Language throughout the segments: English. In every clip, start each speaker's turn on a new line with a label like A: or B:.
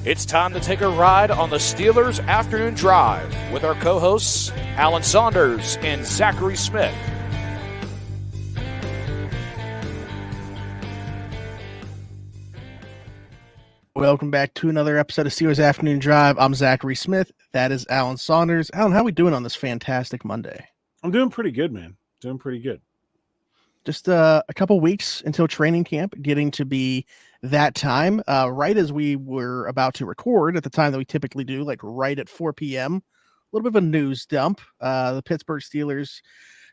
A: It's time to take a ride on the Steelers Afternoon Drive with our co-hosts, Alan Saunders and Zachary Smith.
B: Welcome back to another episode of Steelers Afternoon Drive. I'm Zachary Smith. That is Alan Saunders. Alan, how are we doing on this fantastic Monday?
C: I'm doing pretty good, man. Doing pretty good.
B: Just a couple weeks until training camp, getting to be that time, right as we were about to record at the time that we typically do, like right at 4 p.m. A little bit of a news dump. The Pittsburgh Steelers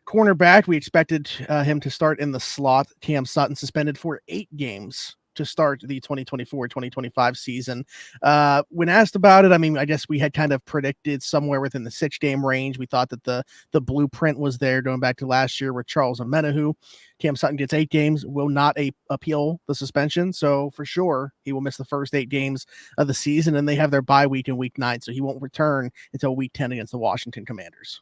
B: cornerback, we expected him to start in the slot. Cam Sutton suspended for 8 games to start the 2024-2025 season. When asked about it, I guess we had kind of predicted somewhere within the 6-game range. We thought that the blueprint was there going back to last year with Charles Omenihu. Cam Sutton gets 8 games, will not appeal the suspension. So for sure, he will miss the first 8 games of the season, and they have their bye week in week 9. So he won't return until week 10 against the Washington Commanders.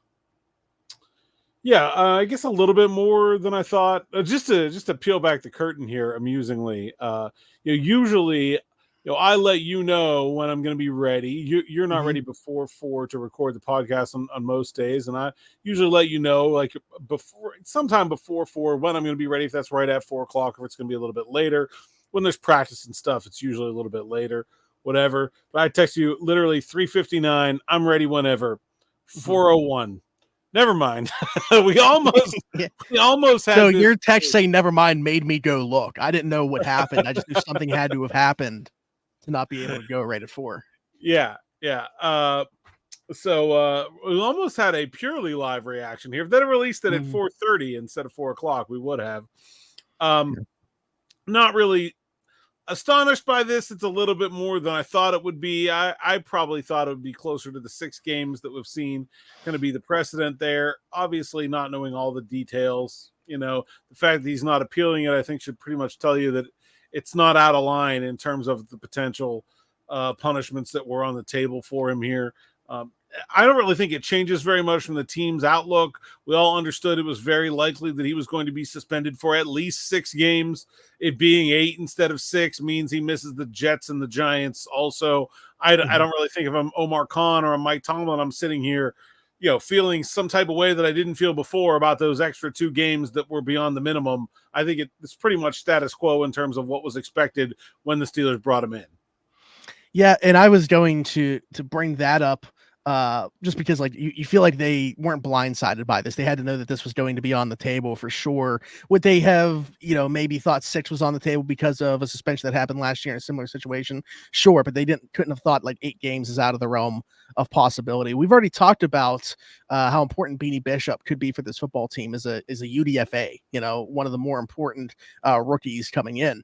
C: Yeah, I guess a little bit more than I thought. Just to peel back the curtain here, amusingly, usually, I let you know when I'm going to be ready. You're not ready before 4 to record the podcast on most days, and I usually let you know like sometime before 4 when I'm going to be ready. If that's right at 4 o'clock, or if it's going to be a little bit later. When there's practice and stuff, it's usually a little bit later. Whatever. But I text you literally 3:59. I'm ready whenever. 4:01. Never mind. we almost had.
B: So your text saying "never mind" made me go look. I didn't know what happened. I just knew something had to have happened to not be able to go right at 4.
C: Yeah. So we almost had a purely live reaction here. If they'd have released it at 4:30 instead of 4 o'clock, we would have. Not really astonished by this. It's a little bit more than I thought it would be. I probably thought it would be closer to the 6 games that we've seen going to be the precedent there. Obviously, not knowing all the details, the fact that he's not appealing it, I think should pretty much tell you that it's not out of line in terms of the potential punishments that were on the table for him here. I don't really think it changes very much from the team's outlook. We all understood it was very likely that he was going to be suspended for at least 6 games. It being 8 instead of 6 means he misses the Jets and the Giants. Also, I don't really think if I'm Omar Khan or I'm Mike Tomlin, I'm sitting here, feeling some type of way that I didn't feel before about those extra 2 games that were beyond the minimum. I think it's pretty much status quo in terms of what was expected when the Steelers brought him in.
B: Yeah, and I was going to bring that up. Just because you feel like they weren't blindsided by this. They had to know that this was going to be on the table for sure. Would they have, maybe thought 6 was on the table because of a suspension that happened last year in a similar situation? Sure, but they couldn't have thought 8 games is out of the realm of possibility. We've already talked about how important Beanie Bishop could be for this football team as a UDFA, one of the more important rookies coming in.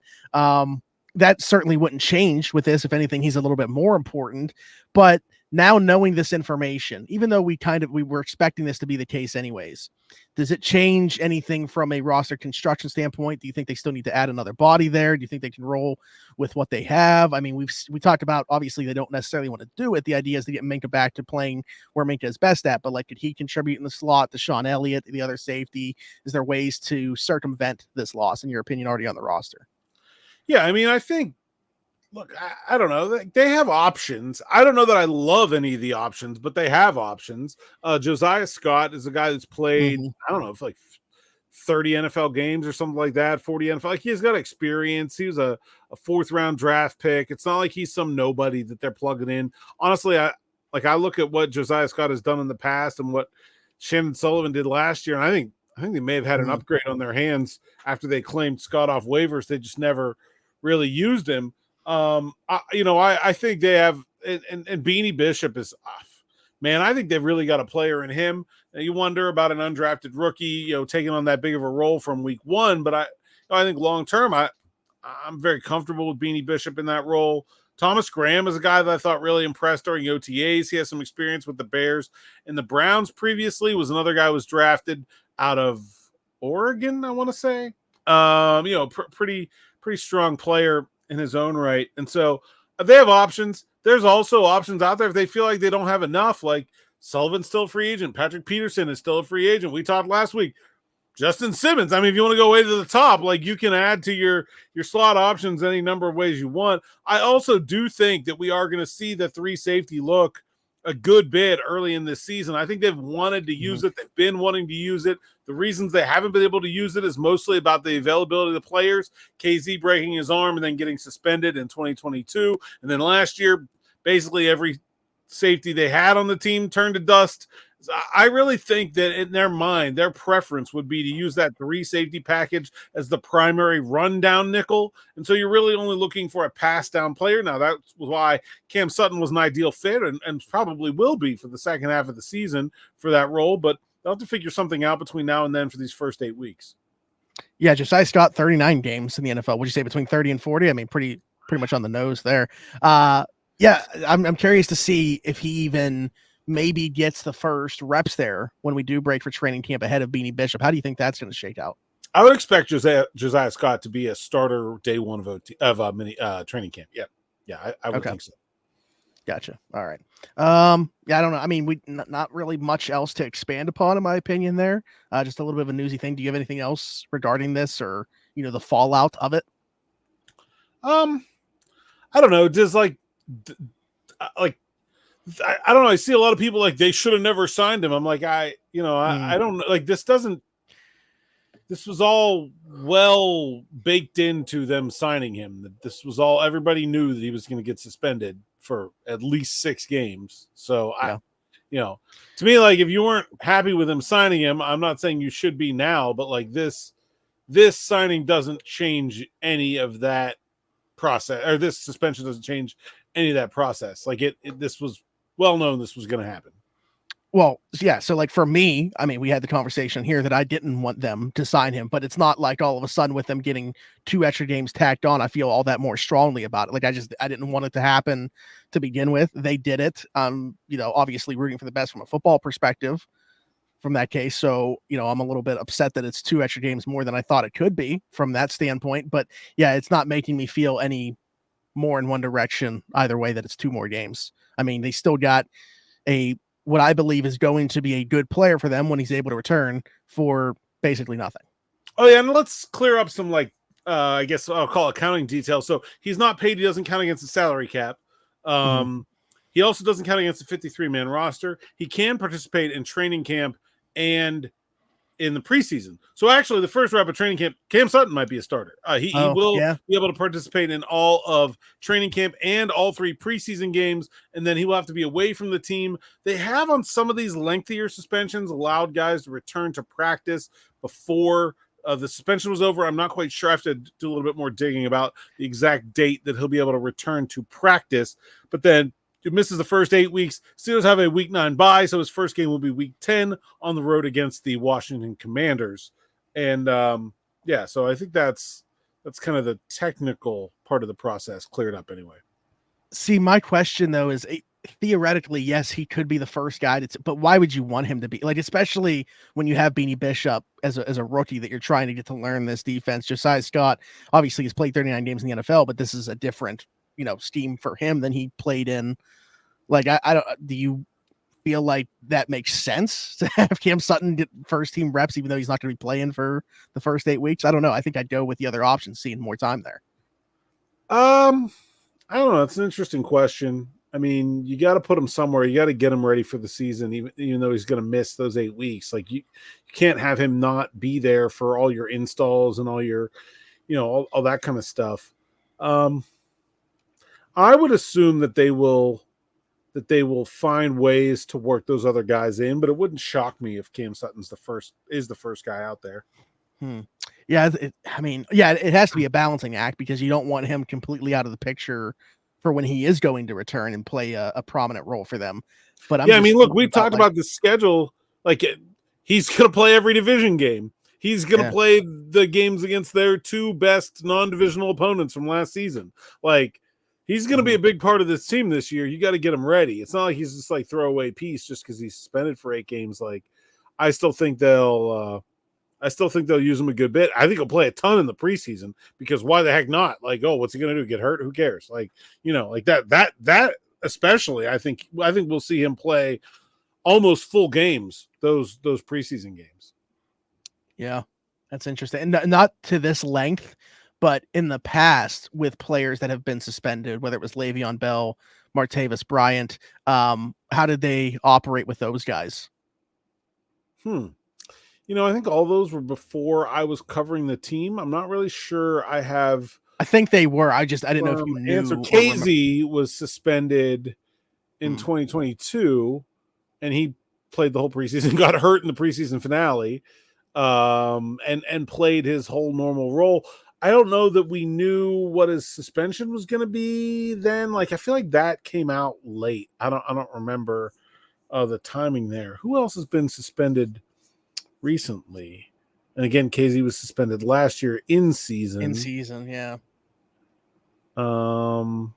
B: That certainly wouldn't change with this. If anything, he's a little bit more important, but now knowing this information, even though we were expecting this to be the case anyways, does it change anything from a roster construction standpoint? Do you think they still need to add another body there? Do you think they can roll with what they have? We talked about, obviously they don't necessarily want to do it. The idea is to get Minka back to playing where Minka is best at, but could he contribute in the slot to Sean Elliott, the other safety? Is there ways to circumvent this loss, in your opinion, already on the roster?
C: Yeah, I think, look, I don't know. They have options. I don't know that I love any of the options, but they have options. Josiah Scott is a guy that's played, I don't know, if 30 NFL games or something like that, 40 NFL. He's got experience. He was a 4th-round draft pick. It's not like he's some nobody that they're plugging in. Honestly, I look at what Josiah Scott has done in the past and what Shannon Sullivan did last year, and I think they may have had an upgrade on their hands after they claimed Scott off waivers. They just never really used him. I think they have, and Beanie Bishop is, man, I think they've really got a player in him. Now, you wonder about an undrafted rookie, taking on that big of a role from week 1, but I think long term, I'm very comfortable with Beanie Bishop in that role. Thomas Graham is a guy that I thought really impressed during OTAs. He has some experience with the Bears and the Browns previously. Was another guy who was drafted out of Oregon, I want to say. Pretty strong player in his own right. And so they have options. There's also options out there if they feel like they don't have enough. Sullivan's still a free agent. Patrick Peterson is still a free agent. We talked last week. Justin Simmons. I mean, if you want to go way to the top, like you can add to your slot options any number of ways you want. I also do think that we are going to see the 3 safety look a good bit early in this season. I think they've wanted to use it. They've been wanting to use it. The reasons they haven't been able to use it is mostly about the availability of the players. KZ breaking his arm and then getting suspended in 2022. And then last year, basically every safety they had on the team turned to dust. I really think that in their mind, their preference would be to use that 3 safety package as the primary rundown nickel. And so you're really only looking for a pass down player. Now, that's why Cam Sutton was an ideal fit and probably will be for the second half of the season for that role. But they'll have to figure something out between now and then for these first 8 weeks.
B: Yeah, Josiah Scott, 39 games in the NFL. Would you say between 30 and 40? I mean, pretty much on the nose there. Yeah, I'm curious to see if he even maybe gets the first reps there when we do break for training camp ahead of Beanie Bishop. How do you think that's going to shake out?
C: I would expect Josiah Scott to be a starter day one of training camp. Yeah, I would think so.
B: Gotcha. All right. Yeah, I don't know. I mean, we not really much else to expand upon, in my opinion. There, just a little bit of a newsy thing. Do you have anything else regarding this, or the fallout of it?
C: I don't know. Just I don't know. I see a lot of people like they should have never signed him. I'm like, I don't know. Like this was all well baked into them signing him. This was all, everybody knew that he was going to get suspended for at least 6 games. So to me, like if you weren't happy with him signing him, I'm not saying you should be now, but like this signing doesn't change any of that process, or this suspension doesn't change any of that process. Like this was well known this was going to happen.
B: Well, yeah. So like for me, I mean, we had the conversation here that I didn't want them to sign him, but it's not like all of a sudden with them getting 2 extra games tacked on, I feel all that more strongly about it. Like I didn't want it to happen to begin with. They did it. Obviously rooting for the best from a football perspective from that case. So, I'm a little bit upset that it's 2 extra games more than I thought it could be from that standpoint, but yeah, it's not making me feel any more in one direction either way that it's 2 more games. I mean, they still got what I believe is going to be a good player for them when he's able to return for basically nothing.
C: Oh yeah, and let's clear up some I guess I'll call it accounting details. So he's not paid. He doesn't count against the salary cap. He also doesn't count against the 53-man roster. He can participate in training camp and in the preseason. So actually the first rep of training camp, Cam Sutton might be a starter. He will be able to participate in all of training camp and all 3 preseason games, and then he will have to be away from the team. They have on some of these lengthier suspensions allowed guys to return to practice before the suspension was over. I'm not quite sure. I have to do a little bit more digging about the exact date that he'll be able to return to practice, but then he misses the first 8 weeks. Steelers have a week 9 bye, so his first game will be week 10 on the road against the Washington Commanders. And so I think that's kind of the technical part of the process cleared up anyway.
B: See, my question though is theoretically, yes, he could be the first guy but why would you want him to be, like, especially when you have Beanie Bishop as a rookie that you're trying to get to learn this defense. Josiah Scott obviously has played 39 games in the NFL, but this is a different scheme for him than he played in. Like, I don't, do you feel like that makes sense to have Cam Sutton get first team reps, even though he's not going to be playing for the first 8 weeks? I don't know. I think I'd go with the other option, seeing more time there.
C: I don't know. It's an interesting question. I mean, you got to put him somewhere. You got to get him ready for the season, even though he's going to miss those 8 weeks. Like you can't have him not be there for all your installs and all your, all that kind of stuff. I would assume that they will find ways to work those other guys in, but it wouldn't shock me if Cam Sutton's the first guy out there.
B: Yeah, it has to be a balancing act because you don't want him completely out of the picture for when he is going to return and play a prominent role for them. But
C: look, we've talked about the schedule. Like, he's going to play every division game. He's going to play the games against their 2 best non-divisional opponents from last season. Like, he's going to be a big part of this team this year. You got to get him ready. It's not like he's just like throwaway piece just because he's suspended for 8 games. Like, I still think they'll use him a good bit. I think he'll play a ton in the preseason because why the heck not? Like, what's he going to do? Get hurt? Who cares? Like, like that especially. I think we'll see him play almost full games those preseason games.
B: Yeah. That's interesting. And not to this length, but in the past with players that have been suspended, whether it was Le'Veon Bell, Martavis Bryant, how did they operate with those guys?
C: I think all those were before I was covering the team. I'm not really sure I
B: think they were. I didn't know if you knew.
C: Answer. Casey was suspended in 2022, and he played the whole preseason, got hurt in the preseason finale, and played his whole normal role. I don't know that we knew what his suspension was going to be then. Like, I feel like that came out late. I don't remember the timing there. Who else has been suspended recently? And again, KZ was suspended last year in season.
B: Yeah.
C: The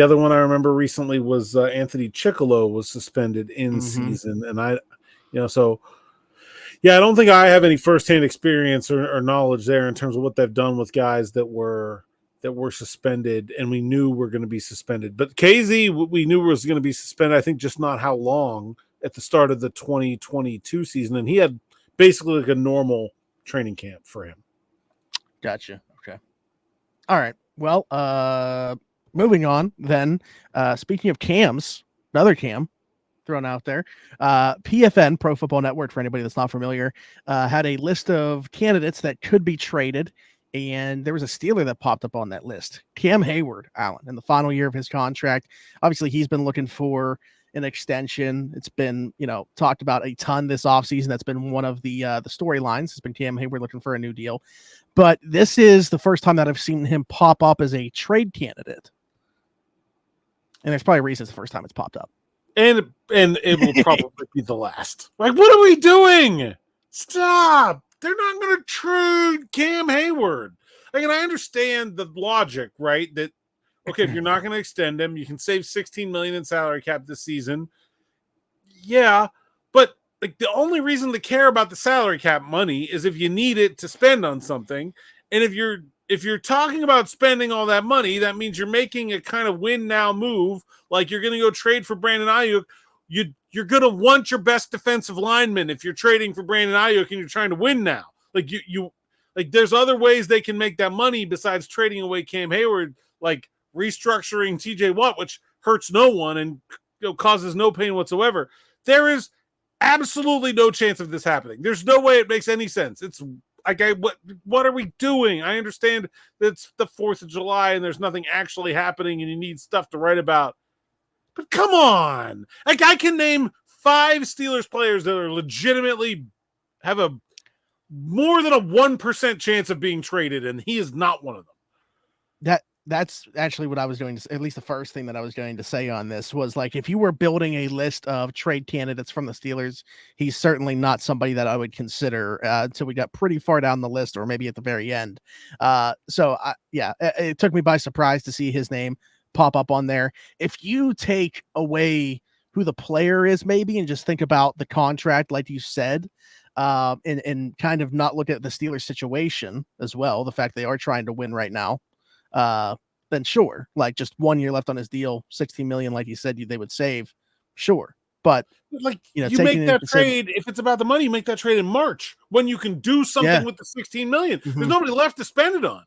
C: other one I remember recently was Anthony Chickalo was suspended in season. And I don't think I have any firsthand experience or knowledge there in terms of what they've done with guys that were suspended and we knew were going to be suspended. But KZ, we knew was going to be suspended. I think just not how long at the start of the 2022 season. And he had basically like a normal training camp for him.
B: Gotcha. Okay. All right. Well, moving on then, speaking of cams, another cam thrown out there, PFN, Pro Football Network, for anybody that's not familiar, had a list of candidates that could be traded, and there was a Steeler that popped up on that list, Cam Heyward, Alan, in the final year of his contract. Obviously, he's been looking for an extension. It's been, talked about a ton this offseason. That's been one of the storylines. It's been Cam Heyward looking for a new deal. But this is the first time that I've seen him pop up as a trade candidate. And there's probably reasons the first time it's popped up.
C: And it will probably be the last. Like, what are we doing? Stop. They're not going to trade Cam Heyward. Like, and I understand the logic, right? That, okay, if you're not going to extend him, you can save $16 million in salary cap this season. Yeah, but like the only reason to care about the salary cap money is if you need it to spend on something. And if you're talking about spending all that money, that means you're making a kind of win now move. Like you're going to go trade for Brandon Ayuk. You're going to want your best defensive lineman if you're trading for Brandon Ayuk and you're trying to win now. Like you there's other ways they can make that money besides trading away Cam Heyward, like restructuring TJ Watt, which hurts no one and causes no pain whatsoever. There is absolutely no chance of this happening. There's no way it makes any sense. It's like, what are we doing? I understand that it's the 4th of July and there's nothing actually happening and you need stuff to write about. But come on. Like, I can name 5 Steelers players that are legitimately have a more than a 1% chance of being traded, and he is not one of them.
B: That's actually what I was going to, at least the first thing that I was going to say on this was, like, if you were building a list of trade candidates from the Steelers, he's certainly not somebody that I would consider until we got pretty far down the list or maybe at the very end. It took me by surprise to see his name pop up on there. If you take away who the player is maybe and just think about the contract, like you said, and kind of not look at the Steelers situation as well, the fact they are trying to win right now, then sure, like just 1 year left on his deal, $16 million, like you said, they would save, sure. But
C: like, you make that trade, if it's about the money, you make that trade in March when you can do something with the $16 million. There's nobody left to spend it on.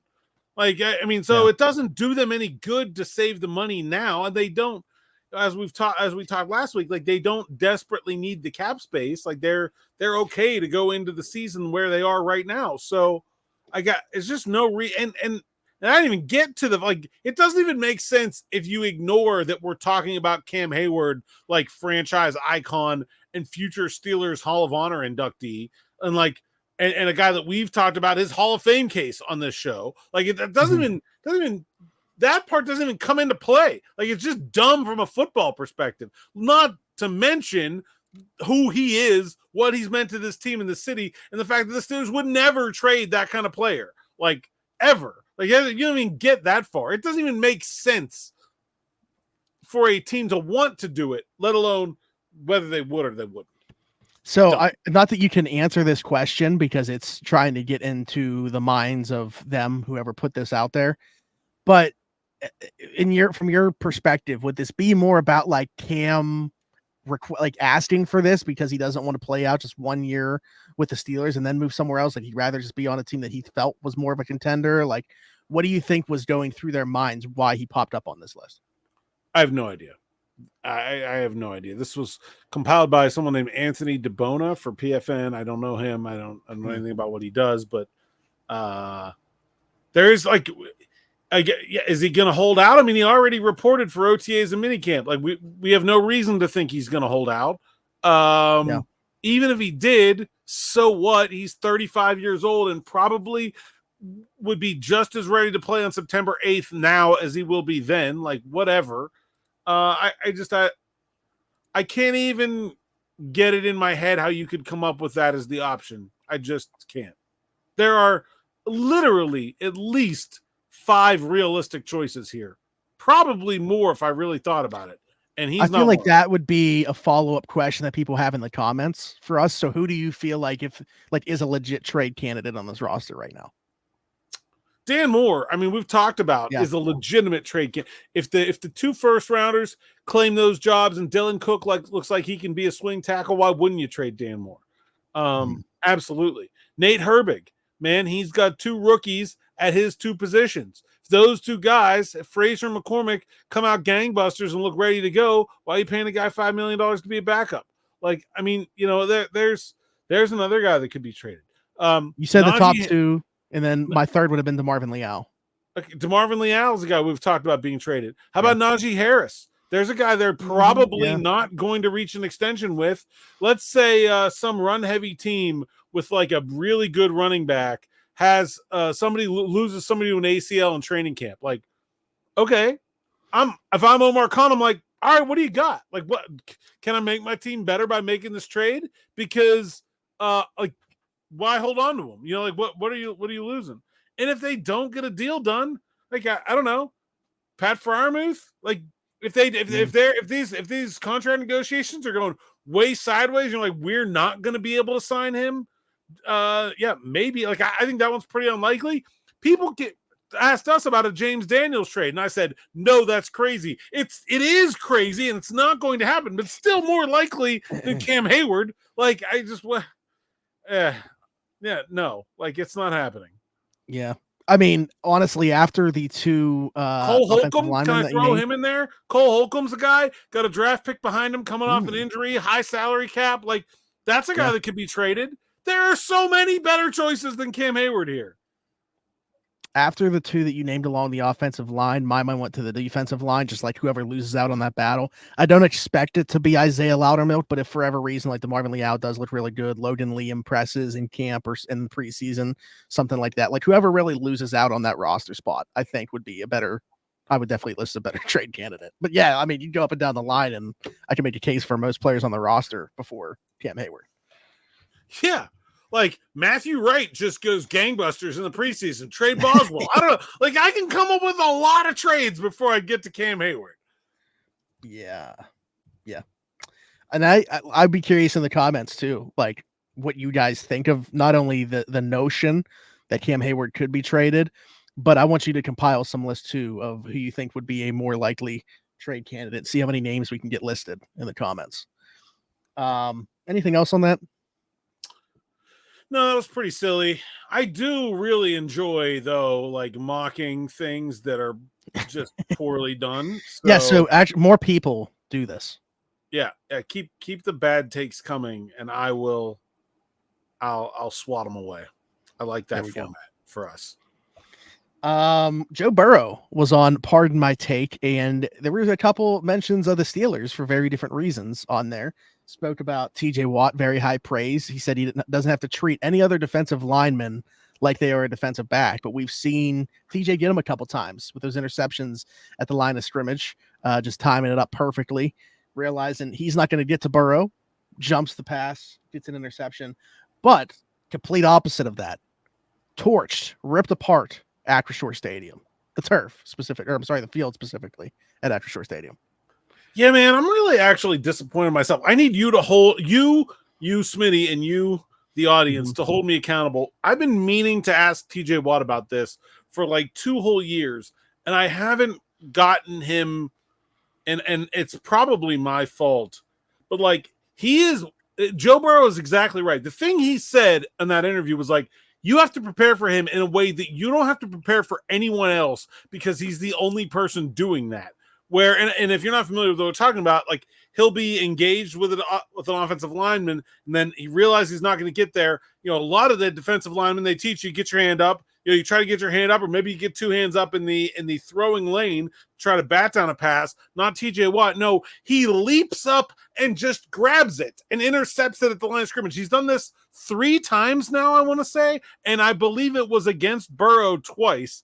C: Like, I mean, so it doesn't do them any good to save the money now, and they don't. As we talked last week, like they don't desperately need the cap space. Like they're okay to go into the season where they are right now. So it's just no and I didn't even get to it doesn't even make sense if you ignore that we're talking about Cam Heyward, like franchise icon and future Steelers Hall of Honor inductee, and and a guy that we've talked about his Hall of Fame case on this show. Like it doesn't even that part doesn't even come into play. Like it's just dumb from a football perspective. Not to mention who he is, what he's meant to this team in the city, and the fact that the Steelers would never trade that kind of player, like ever. Like you don't even get that far. It doesn't even make sense for a team to want to do it, let alone whether they would or they wouldn't.
B: So not that you can answer this question because it's trying to get into the minds of them, whoever put this out there, but from your perspective, would this be more about like Cam asking for this because he doesn't want to play out just 1 year with the Steelers and then move somewhere else? Like he'd rather just be on a team that he felt was more of a contender. Like, what do you think was going through their minds why he popped up on this list?
C: I have no idea. I have no idea. This was compiled by someone named Anthony DeBona for PFN. I don't know him. I don't know anything about what he does, but there is like, is he going to hold out? I mean, he already reported for OTAs and minicamp. Like we have no reason to think he's going to hold out. Even if he did, so what? He's 35 years old and probably would be just as ready to play on September 8th now as he will be then. Like whatever. I can't even get it in my head how you could come up with that as the option. I just can't. There are literally at least 5 realistic choices here. Probably more if I really thought about it. And I
B: feel like that would be a follow-up question that people have in the comments for us. So who do you feel like is a legit trade candidate on this roster right now?
C: Dan Moore, I mean, we've talked about is a legitimate trade. If the 2 first-rounders claim those jobs and Dylan Cook looks like he can be a swing tackle, why wouldn't you trade Dan Moore? Absolutely. Nate Herbig, man, he's got 2 rookies at his 2 positions. If those 2 guys, if Frazier and McCormick, come out gangbusters and look ready to go, why are you paying a guy $5 million to be a backup? Like, I mean, there's another guy that could be traded.
B: You said the top 2. And then my third would have been DeMarvin Leal.
C: Okay, DeMarvin Leal is a guy we've talked about being traded. How about Najee Harris? There's a guy they're probably not going to reach an extension with. Let's say some run-heavy team with like a really good running back has somebody loses somebody to an ACL in training camp. Like, okay, if I'm Omar Khan, I'm like, all right, what do you got? Like, what can I make my team better by making this trade? Because why hold on to them? Like what are you losing? And if they don't get a deal done, like I don't know, Pat Freiermuth, like if these contract negotiations are going way sideways, you're like, we're not going to be able to sign him. Maybe. Like I think that one's pretty unlikely. People asked us about a James Daniels trade, and I said, no, that's crazy. It is crazy, and it's not going to happen, but still more likely than Cam Heyward. Like I just no, like it's not happening.
B: Yeah. I mean, honestly, after the 2
C: Cole Holcomb, can I throw him in there? Cole Holcomb's a guy, got a draft pick behind him coming off an injury, high salary cap. Like that's a guy that could be traded. There are so many better choices than Cam Heyward here.
B: After the 2 that you named along the offensive line, my mind went to the defensive line, just like whoever loses out on that battle. I don't expect it to be Isaiah Loudermilk, but if for whatever reason, like DeMarvin Leal does look really good, Logan Lee impresses in camp or in preseason, something like that. Like whoever really loses out on that roster spot, I think would be I would definitely list a better trade candidate. But yeah, I mean, you go up and down the line and I can make a case for most players on the roster before Cam Heyward.
C: Yeah. Like Matthew Wright just goes gangbusters in the preseason. Trade Boswell. I don't know. Like I can come up with a lot of trades before I get to Cam Heyward.
B: Yeah. And I'd be curious in the comments too, like what you guys think of not only the notion that Cam Heyward could be traded, but I want you to compile some lists too of who you think would be a more likely trade candidate. See how many names we can get listed in the comments. Anything else on that?
C: No, that was pretty silly. I do really enjoy, though, like mocking things that are just poorly done.
B: So actually, more people do this.
C: Yeah, keep the bad takes coming, and I'll swat them away. I like that format for us.
B: Joe Burrow was on Pardon My Take, and there was a couple mentions of the Steelers for very different reasons on there. Spoke about TJ Watt, very high praise. He said he doesn't have to treat any other defensive lineman like they are a defensive back, but we've seen TJ get him a couple times with those interceptions at the line of scrimmage, just timing it up perfectly, realizing he's not going to get to Burrow, jumps the pass, gets an interception, but complete opposite of that. Torched, ripped apart Acrisure Stadium, the field specifically at Acrisure Stadium.
C: Yeah, man, I'm really actually disappointed in myself. I need you to hold you Smitty, and you, the audience, to hold me accountable. I've been meaning to ask TJ Watt about this for like 2 whole years, and I haven't gotten him, and it's probably my fault, but like Joe Burrow is exactly right. The thing he said in that interview was like, you have to prepare for him in a way that you don't have to prepare for anyone else because he's the only person doing that. Where, and if you're not familiar with what we're talking about, like he'll be engaged with an offensive lineman, and then he realizes he's not going to get there. A lot of the defensive linemen, they teach you get your hand up. You try to get your hand up, or maybe you get two hands up in the throwing lane, try to bat down a pass. Not TJ Watt. No, he leaps up and just grabs it and intercepts it at the line of scrimmage. He's done this 3 times now, I want to say, and I believe it was against Burrow twice.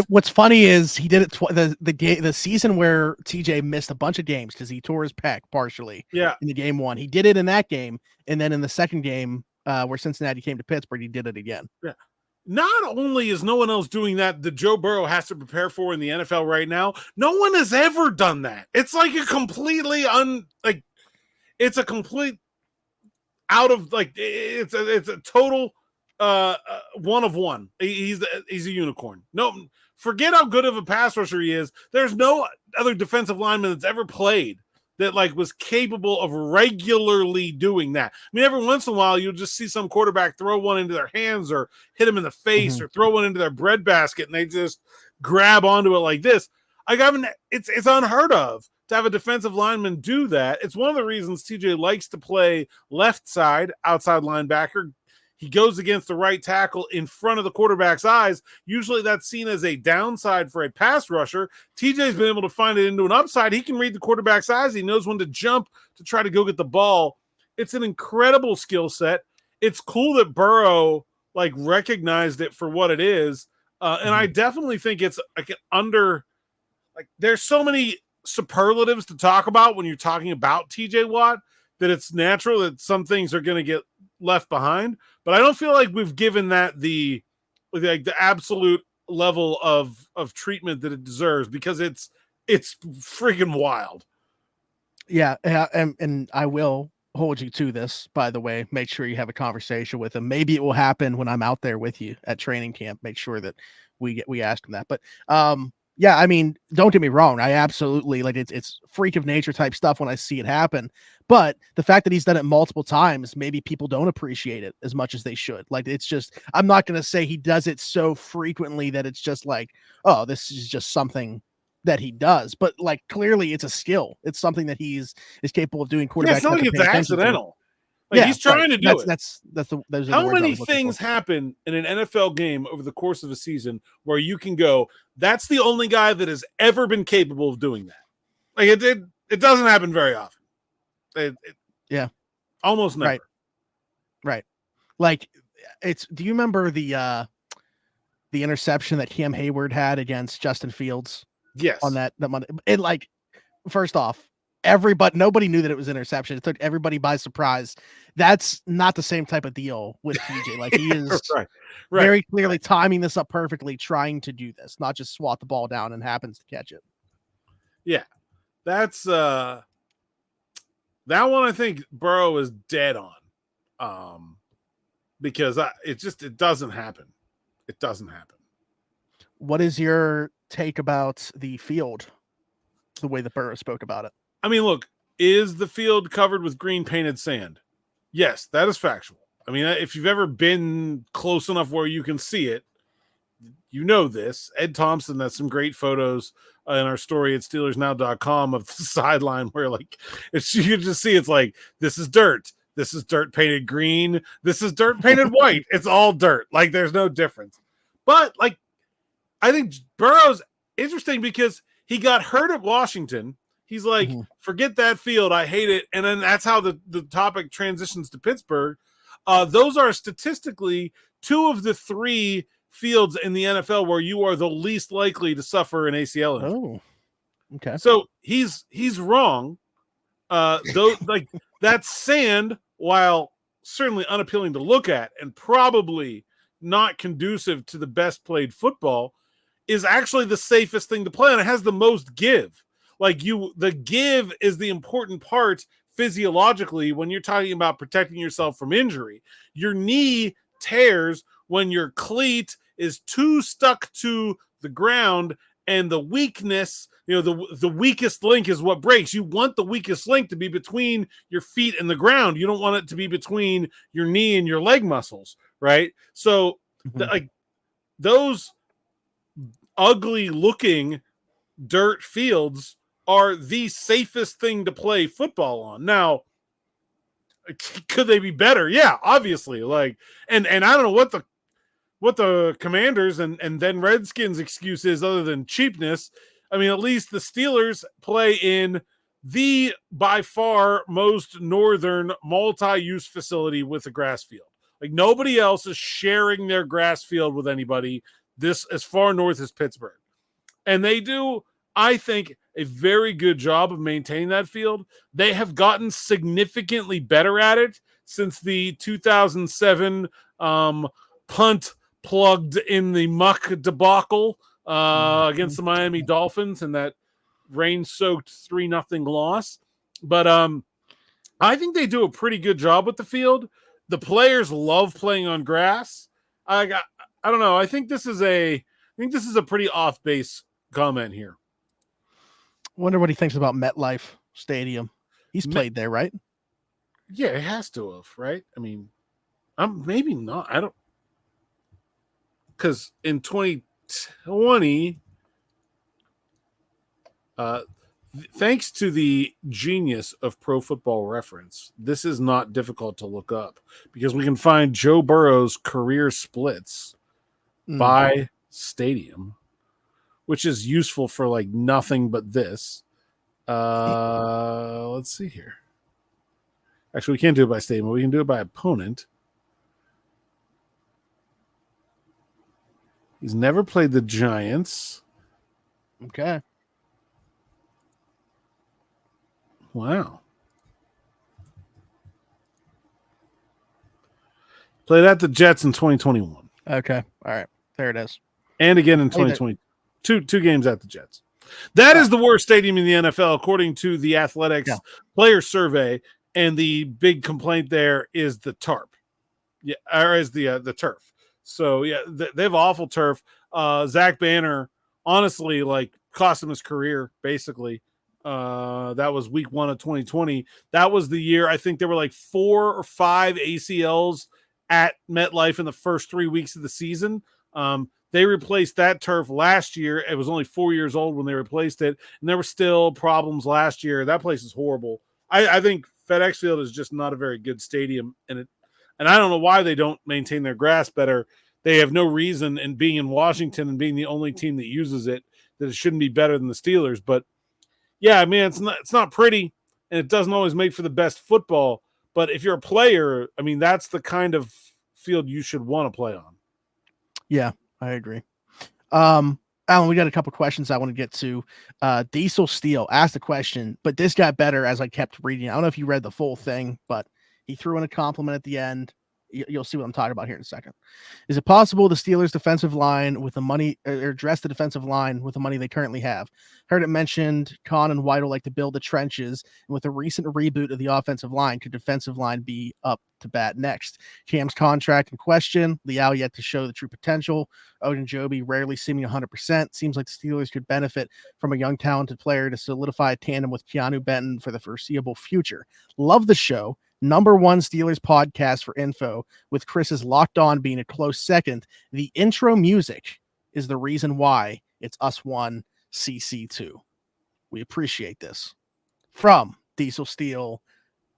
B: What's funny is he did it the season where TJ missed a bunch of games because he tore his pec partially.
C: Yeah,
B: in the game 1, he did it in that game, and then in the second game where Cincinnati came to Pittsburgh, he did it again.
C: Yeah. Not only is no one else doing that Joe Burrow has to prepare for in the NFL right now, no one has ever done that. It's like a completely it's a complete out of it's a total one of one. He's a unicorn. No, forget how good of a pass rusher he is. There's no other defensive lineman that's ever played that was capable of regularly doing that. I mean, every once in a while, you'll just see some quarterback throw one into their hands or hit him in the face or throw one into their breadbasket, and they just grab onto it like this. It's unheard of to have a defensive lineman do that. It's one of the reasons TJ likes to play left side, outside linebacker. He goes against the right tackle in front of the quarterback's eyes. Usually that's seen as a downside for a pass rusher. TJ's been able to find it into an upside. He can read the quarterback's eyes. He knows when to jump to try to go get the ball. It's an incredible skill set. It's cool that Burrow recognized it for what it is. And I definitely think it's there's so many superlatives to talk about when you're talking about TJ Watt that it's natural that some things are going to get left behind, but I don't feel like we've given that the absolute level of treatment that it deserves, because it's freaking wild.
B: Yeah, and I will hold you to this, by the way. Make sure you have a conversation with him. Maybe it will happen when I'm out there with you at training camp. Make sure that we ask him that. But yeah, I mean, don't get me wrong. I absolutely it's freak of nature type stuff when I see it happen. But the fact that he's done it multiple times, maybe people don't appreciate it as much as they should. It's just, I'm not going to say he does it so frequently that it's just oh, this is just something that he does. But clearly it's a skill. It's something that is capable of doing. Quarterback.
C: It's not like it's accidental. He's trying to do it.
B: Those are
C: how many things happen in an NFL game over the course of a season where you can go, that's the only guy that has ever been capable of doing that? It doesn't happen very often.
B: Yeah,
C: almost never.
B: Right. Do you remember the interception that Cam Heyward had against Justin Fields?
C: Yes.
B: On that Monday. First off, nobody knew that it was an interception. It took everybody by surprise. That's not the same type of deal with TJ. He is
C: right.
B: very clearly timing this up perfectly, trying to do this, not just swat the ball down and happens to catch it.
C: Yeah, that's that one. I think Burrow is dead on, because it doesn't happen. It doesn't happen.
B: What is your take about the field? The way that Burrow spoke about it.
C: I mean, look, is the field covered with green painted sand? Yes, that is factual. I mean, if you've ever been close enough where you can see it, you know this. Ed Thompson has some great photos in our story at SteelersNow.com of the sideline where you can just see it's this is dirt. This is dirt painted green. This is dirt painted white. It's all dirt. There's no difference. But I think Burrow's interesting because he got hurt at Washington. He's forget that field. I hate it. And then that's how the topic transitions to Pittsburgh. Those are statistically 2 of the 3 fields in the NFL where you are the least likely to suffer an ACL injury.
B: Oh, okay.
C: So he's wrong. That sand, while certainly unappealing to look at and probably not conducive to the best played football, is actually the safest thing to play, and it has the most give. The give is the important part physiologically when you're talking about protecting yourself from injury. Your knee tears when your cleat is too stuck to the ground, and the weakness, the weakest link is what breaks. You want the weakest link to be between your feet and the ground. You don't want it to be between your knee and your leg muscles, right? So like those ugly looking dirt fields are the safest thing to play football on. Now, could they be better? Yeah, obviously. Like, and I don't know what the Commanders and then Redskins excuse is other than cheapness. I mean, at least the Steelers play in the by far most northern multi-use facility with a grass field. Like, nobody else is sharing their grass field with anybody this as far north as Pittsburgh. And they do, I think, a very good job of maintaining that field. They have gotten significantly better at it since the 2007 punt plugged in the muck debacle against the Miami Dolphins and that rain-soaked 3-0 loss. But I think they do a pretty good job with the field. The players love playing on grass. I don't know. I think this is a pretty off-base comment here.
B: Wonder what he thinks about MetLife Stadium. He's played there, right?
C: Yeah, it has to have, right? I mean, I'm maybe not. I don't, because in 2020, thanks to the genius of Pro Football Reference, this is not difficult to look up because we can find Joe Burrow's career splits by stadium, which is useful for like nothing but this. Let's see here. Actually, we can't do it by stadium. We can do it by opponent. He's never played the Giants.
B: Okay.
C: Wow. Played at the Jets in 2021.
B: Okay. All right. There it is.
C: And again in 2020. Two games at the Jets. That is the worst stadium in the NFL, according to the Athletics player survey. And the big complaint there is the tarp. Yeah, or is the turf. So, yeah, they have awful turf. Zach Banner, honestly, like, cost him his career, basically. That was week 1 of 2020. That was the year, I think there were like 4 or 5 ACLs at MetLife in the first 3 weeks of the season. They replaced that turf last year. It was only 4 years old when they replaced it, and there were still problems last year. That place is horrible. I think FedEx Field is just not a very good stadium, and I don't know why they don't maintain their grass better. They have no reason in being in Washington and being the only team that uses it that it shouldn't be better than the Steelers. But yeah, I mean, it's not pretty, and it doesn't always make for the best football. But if you're a player, I mean, that's the kind of field you should want to play on.
B: Yeah, I agree. Alan, we got a couple questions I want to get to. Diesel Steel asked a question, but this got better as I kept reading. I don't know if you read the full thing, but he threw in a compliment at the end. You'll see what I'm talking about here in a second. Is it possible the Steelers defensive line with the money or address the defensive line with the money they currently have? Heard it mentioned Khan and White like to build the trenches, and with a recent reboot of the offensive line, could defensive line be up to bat next? Cam's contract in question, Liao yet to show the true potential. Ogunjobi rarely seeming 100%. Seems like the Steelers could benefit from a young talented player to solidify a tandem with Keanu Benton for the foreseeable future. Love the show. Number 1 Steelers podcast for info, with Chris's Locked On being a close second. The intro music is the reason why it's us 1 CC2. We appreciate this. From Diesel Steel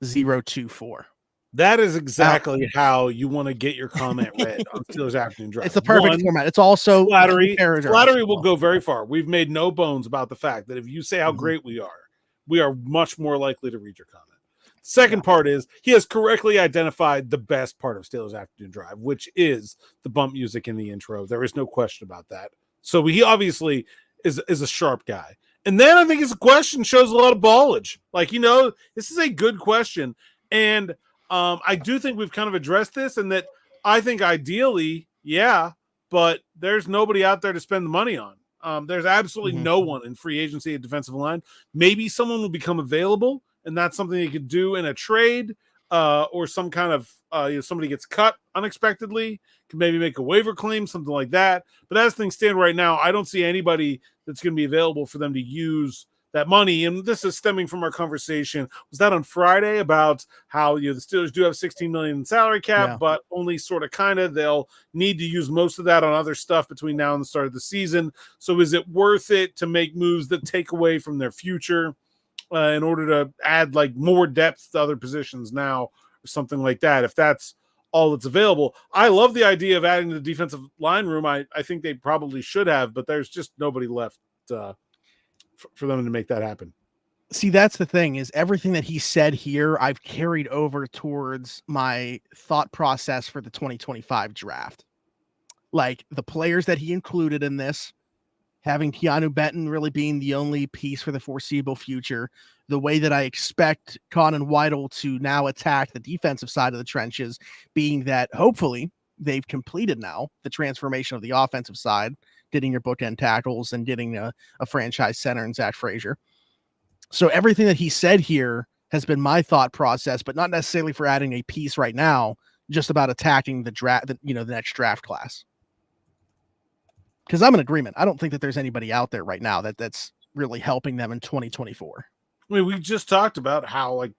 B: 024.
C: That is exactly how you want to get your comment read on Steelers Afternoon Drive.
B: It's the perfect format. It's also
C: flattery. Flattery will go very far. We've made no bones about the fact that if you say how great we are much more likely to read your comment. Second part is he has correctly identified the best part of Steelers Afternoon Drive, which is the bump music in the intro. There is no question about that. So he obviously is a sharp guy. And then I think his question shows a lot of ballage. Like, this is a good question. And I do think we've kind of addressed this, and that I think ideally, but there's nobody out there to spend the money on. There's absolutely no one in free agency at defensive line. Maybe someone will become available, and that's something you could do in a trade. or some kind of somebody gets cut unexpectedly, can maybe make a waiver claim, something like that. But as things stand right now, I don't see anybody that's going to be available for them to use that money. And this is stemming from our conversation, was that on Friday, about how the Steelers do have $16 million in salary cap, but only sort of kind of they'll need to use most of that on other stuff between now and the start of the season. So is it worth it to make moves that take away from their future in order to add like more depth to other positions now or something like that, if that's all that's available? I love the idea of adding the defensive line room. I think they probably should have, but there's just nobody left for them to make that happen.
B: See, that's the thing, is everything that he said here, I've carried over towards my thought process for the 2025 draft. Like the players that he included in this, having Keanu Benton really being the only piece for the foreseeable future, the way that I expect Conan Weidl to now attack the defensive side of the trenches, being that hopefully they've completed now the transformation of the offensive side, getting your bookend tackles and getting a franchise center in Zach Frazier. So everything that he said here has been my thought process, but not necessarily for adding a piece right now, just about attacking the draft, the next draft class. Because I'm in agreement. I don't think that there's anybody out there right now that's really helping them in 2024.
C: I mean, we just talked about how like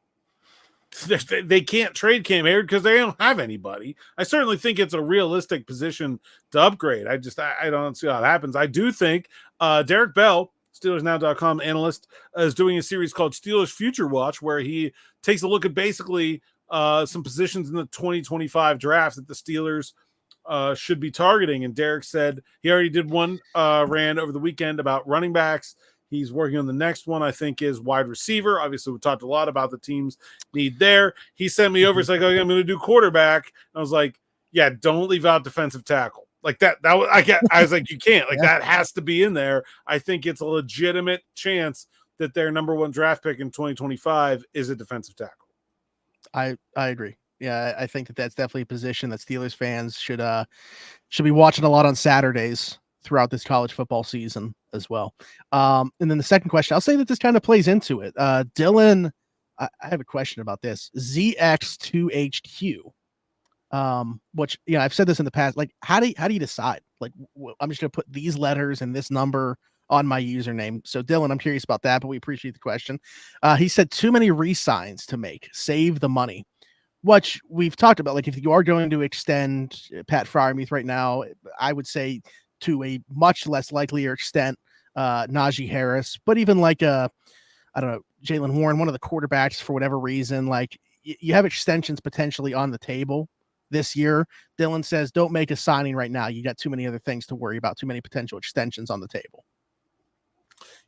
C: they can't trade Cam Heyward because they don't have anybody. I certainly think it's a realistic position to upgrade. I don't see how it happens. I do think Derek Bell, SteelersNow.com analyst, is doing a series called Steelers Future Watch, where he takes a look at basically some positions in the 2025 draft that the Steelers should be targeting. And Derek said he already did one ran over the weekend about running backs. He's working on the next one, I think, is wide receiver. Obviously, we talked a lot about the team's need there. He sent me over. It's like, okay, I'm going to do quarterback. I was like, yeah, don't leave out defensive tackle. Like that was, I was like, you can't. Like that has to be in there. I think it's a legitimate chance that their number one draft pick in 2025 is a defensive tackle.
B: I agree. Yeah, I think that's definitely a position that Steelers fans should be watching a lot on Saturdays throughout this college football season as well. And then the second question, I'll say that this kind of plays into it. Dylan, I have a question about this. ZX2HQ. Which, I've said this in the past. Like, how do you decide? Like, I'm just gonna put these letters and this number on my username. So Dylan, I'm curious about that, but we appreciate the question. He said too many re-signs to make. Save the money. Which we've talked about. Like, if you are going to extend Pat Freiermuth right now, I would say to a much less likelier extent, Najee Harris, but even like I don't know, Jalen Warren, one of the quarterbacks, for whatever reason, like you have extensions potentially on the table this year. Dylan says, don't make a signing right now. You got too many other things to worry about, too many potential extensions on the table.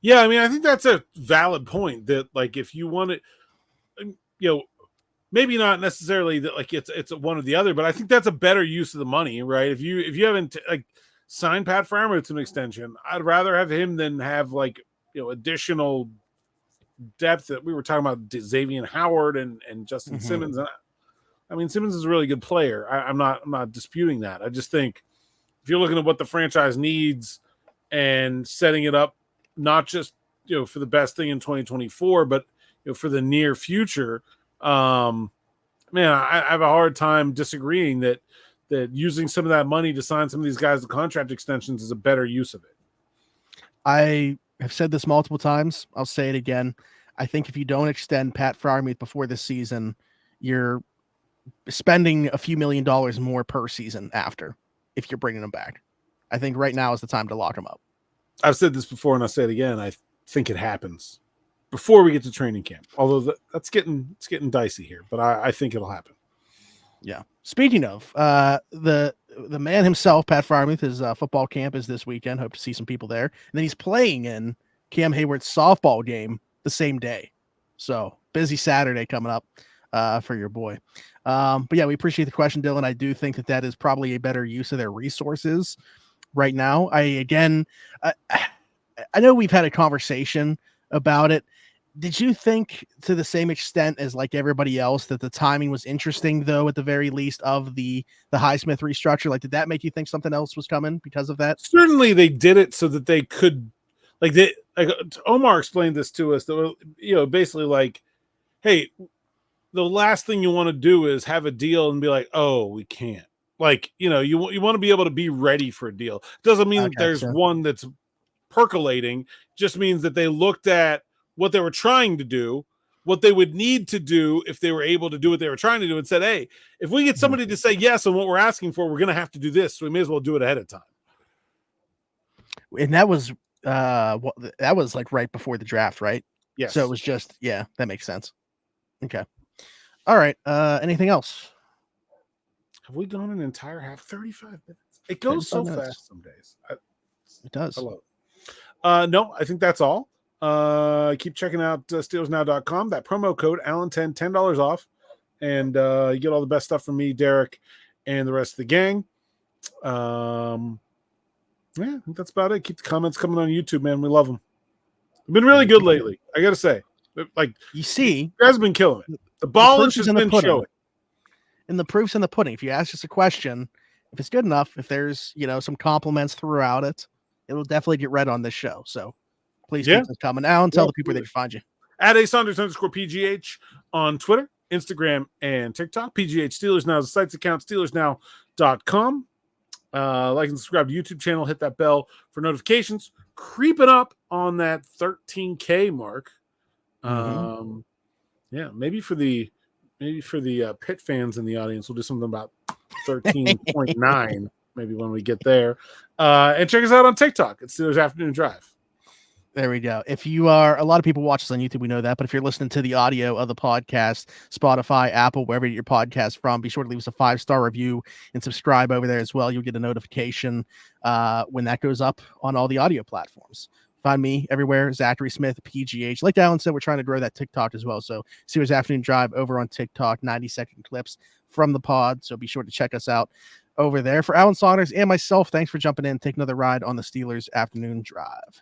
C: Yeah, I mean, I think that's a valid point that, like, if you want it, maybe not necessarily that like it's one or the other, but I think that's a better use of the money, right? If you haven't signed Pat Freiermuth to an extension, I'd rather have him than have additional depth that we were talking about, Xavier Howard and Justin Simmons. I mean, Simmons is a really good player. I'm not disputing that. I just think if you're looking at what the franchise needs and setting it up, not just for the best thing in 2024, but for the near future. Man, I have a hard time disagreeing that using some of that money to sign some of these guys to contract extensions is a better use of it.
B: I have said this multiple times. I'll say it again. I think if you don't extend Pat Freiermuth before this season, you're spending a few $1 million more per season after if you're bringing him back. I think right now is the time to lock him up. I've
C: said this before and I'll say it again. I think it happens before we get to training camp, although it's getting dicey here, but I think it'll happen.
B: Yeah. Speaking of the man himself, Pat Freiermuth, his football camp is this weekend. Hope to see some people there. And then he's playing in Cam Heyward's softball game the same day. So busy Saturday coming up for your boy. But yeah, we appreciate the question, Dylan. I do think that is probably a better use of their resources right now. I know we've had a conversation about it. Did you think to the same extent as like everybody else that the timing was interesting, though, at the very least, of the Highsmith restructure? Like, did that make you think something else was coming because of that?
C: Certainly they did it so that they could, Omar explained this to us, that, basically like, hey, the last thing you want to do is have a deal and be like, oh, we can't. Like, you want to be able to be ready for a deal. Doesn't mean that there's one that's percolating. Just means that they looked at what they were trying to do, what they would need to do if they were able to do what they were trying to do, and said, hey, if we get somebody to say yes on what we're asking for, we're going to have to do this. So we may as well do it ahead of time.
B: And that was like right before the draft, right?
C: Yes.
B: So it was just, that makes sense. Okay. All right. Anything else?
C: Have we gone an entire half? 35 minutes. It goes so fast some days.
B: It does.
C: I love it. No, I think that's all. Keep checking out SteelersNow.com. That promo code Allen10, $10 off, and you get all the best stuff from me, Derek, and the rest of the gang. I think that's about it. Keep the comments coming on YouTube, man. We love them. They've been really good lately, I gotta say. Like, you
B: guys
C: have been killing it. The ball has just been showing.
B: And the proof's in the pudding. If you ask us a question, if it's good enough, if there's some compliments throughout it, it will definitely get read on this show. So please keep this coming out and tell the people they can find you.
C: At @Saunders_PGH on Twitter, Instagram, and TikTok. PGH Steelers Now is the site's account, SteelersNow.com. Like and subscribe to YouTube channel. Hit that bell for notifications. Creeping up on that 13K mark. Maybe for the Pitt fans in the audience, we'll do something about 13.9 maybe when we get there. And check us out on TikTok at Steelers Afternoon Drive.
B: There we go. If you are, a lot of people watch us on YouTube, we know that, but if you're listening to the audio of the podcast, Spotify, Apple, wherever you get your podcast from, be sure to leave us a 5-star review and subscribe over there as well. You'll get a notification when that goes up on all the audio platforms. Find me everywhere, Zachary Smith, PGH. Like Alan said, we're trying to grow that TikTok as well. So Steelers Afternoon Drive over on TikTok, 90-second clips from the pod. So be sure to check us out over there. For Alan Saunders and myself, thanks for jumping in. Take another ride on the Steelers Afternoon Drive.